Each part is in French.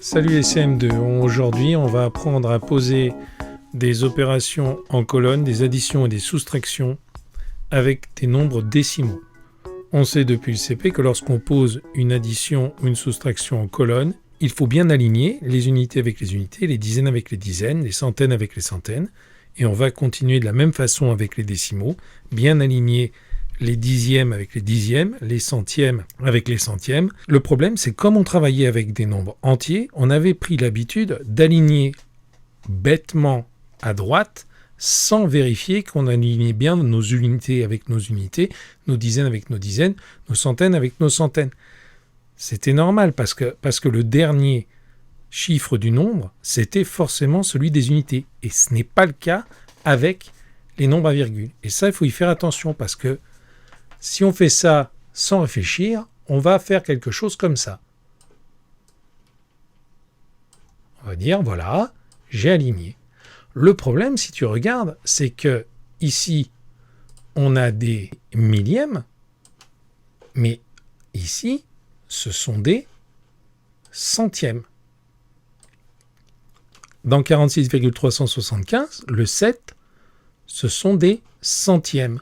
Salut SM2, aujourd'hui on va apprendre à poser des opérations en colonne, des additions et des soustractions avec des nombres décimaux. On sait depuis le CP que lorsqu'on pose une addition ou une soustraction en colonne, il faut bien aligner les unités avec les unités, les dizaines avec les dizaines, les centaines avec les centaines, et on va continuer de la même façon avec les décimaux, bien aligner les dixièmes avec les dixièmes, les centièmes avec les centièmes. Le problème, c'est comme on travaillait avec des nombres entiers, on avait pris l'habitude d'aligner bêtement à droite sans vérifier qu'on alignait bien nos unités avec nos unités, nos dizaines avec nos dizaines, nos centaines avec nos centaines. C'était normal parce que le dernier chiffre du nombre, c'était forcément celui des unités. Et ce n'est pas le cas avec les nombres à virgule. Et ça, il faut y faire attention parce que si on fait ça sans réfléchir, on va faire quelque chose comme ça. On va dire, voilà, j'ai aligné. Le problème, si tu regardes, c'est que ici, on a des millièmes, mais ici, ce sont des centièmes. Dans 46,375, le 7, ce sont des centièmes.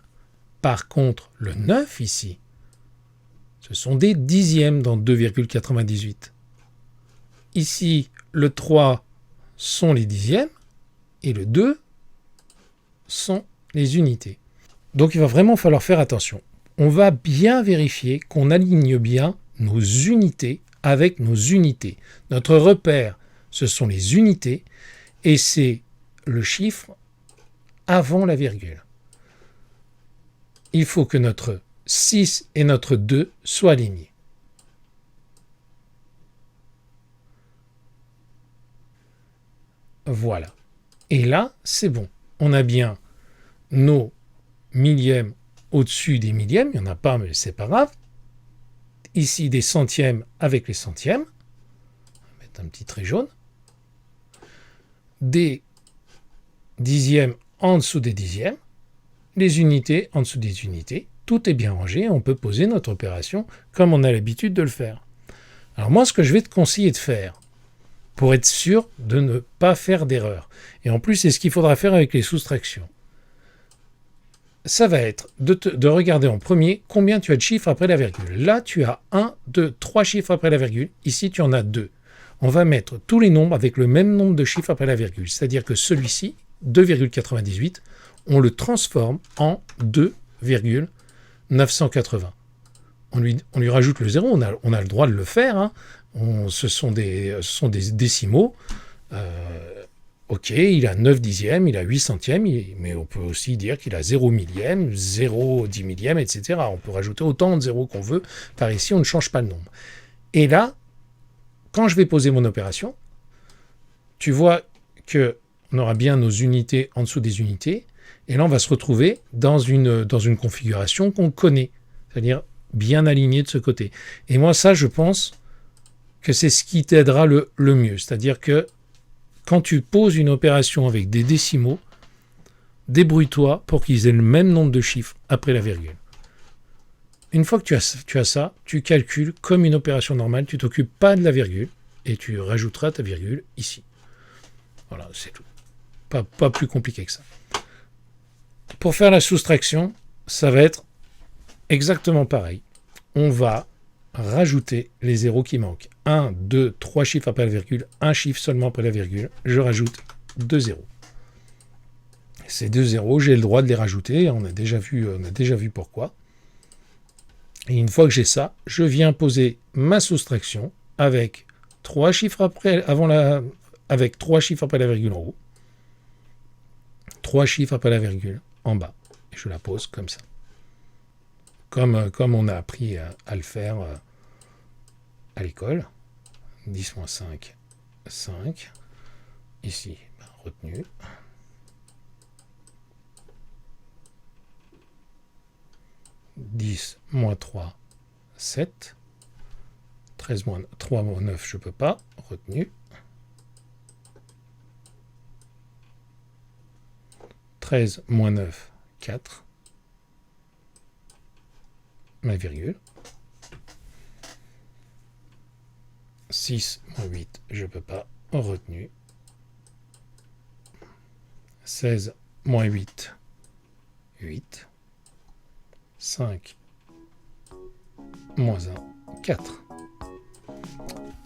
Par contre, le 9 ici, ce sont des dixièmes dans 2,98. Ici, le 3 sont les dixièmes et le 2 sont les unités. Donc il va vraiment falloir faire attention. On va bien vérifier qu'on aligne bien nos unités avec nos unités. Notre repère, ce sont les unités et c'est le chiffre avant la virgule. Il faut que notre 6 et notre 2 soient alignés. Voilà. Et là, c'est bon. On a bien nos millièmes au-dessus des millièmes. Il n'y en a pas, mais c'est pas grave. Ici, des centièmes avec les centièmes. On va mettre un petit trait jaune. Des dixièmes en dessous des dixièmes. Les unités en dessous des unités. Tout est bien rangé. On peut poser notre opération comme on a l'habitude de le faire. Alors moi, ce que je vais te conseiller de faire, pour être sûr de ne pas faire d'erreur. Et en plus, c'est ce qu'il faudra faire avec les soustractions. Ça va être de regarder en premier combien tu as de chiffres après la virgule. Là, tu as 1, 2, 3 chiffres après la virgule. Ici, tu en as 2. On va mettre tous les nombres avec le même nombre de chiffres après la virgule. C'est-à-dire que celui-ci, 2,98, on le transforme en 2,980. On lui rajoute le 0, on a le droit de le faire, hein. Ce sont des décimaux. Ok, il a 9 dixièmes, il a 8 centièmes, mais on peut aussi dire qu'il a 0 millième, 0 10 millième, etc. On peut rajouter autant de zéros qu'on veut. Par ici, on ne change pas le nombre. Et là, quand je vais poser mon opération, tu vois qu'on aura bien nos unités en dessous des unités. Et là, on va se retrouver dans une configuration qu'on connaît. C'est-à-dire bien aligné de ce côté. Et moi, ça, je pense que c'est ce qui t'aidera le mieux. C'est-à-dire que quand tu poses une opération avec des décimaux, débrouille-toi pour qu'ils aient le même nombre de chiffres après la virgule. Une fois que tu as ça, tu calcules comme une opération normale, tu ne t'occupes pas de la virgule et tu rajouteras ta virgule ici. Voilà, c'est tout. Pas plus compliqué que ça. Pour faire la soustraction, ça va être exactement pareil. On va rajouter les zéros qui manquent. 1, 2, 3 chiffres après la virgule, un chiffre seulement après la virgule. Je rajoute 2 zéros. Ces 2 zéros, j'ai le droit de les rajouter. On a déjà vu pourquoi. Et une fois que j'ai ça, je viens poser ma soustraction avec 3 chiffres après la virgule en haut, 3 chiffres après la virgule en bas. Et je la pose comme ça. Comme on a appris à le faire à l'école. 10 moins 5, 5. Ici, retenu. « 10 moins 3, 7. 13 moins 3 moins 9, je ne peux pas. Retenu. 13 moins 9, 4. Ma virgule. 6 moins 8, je ne peux pas. En retenue. 16 moins 8, 8. 5 moins 1, 4.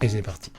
Et c'est parti.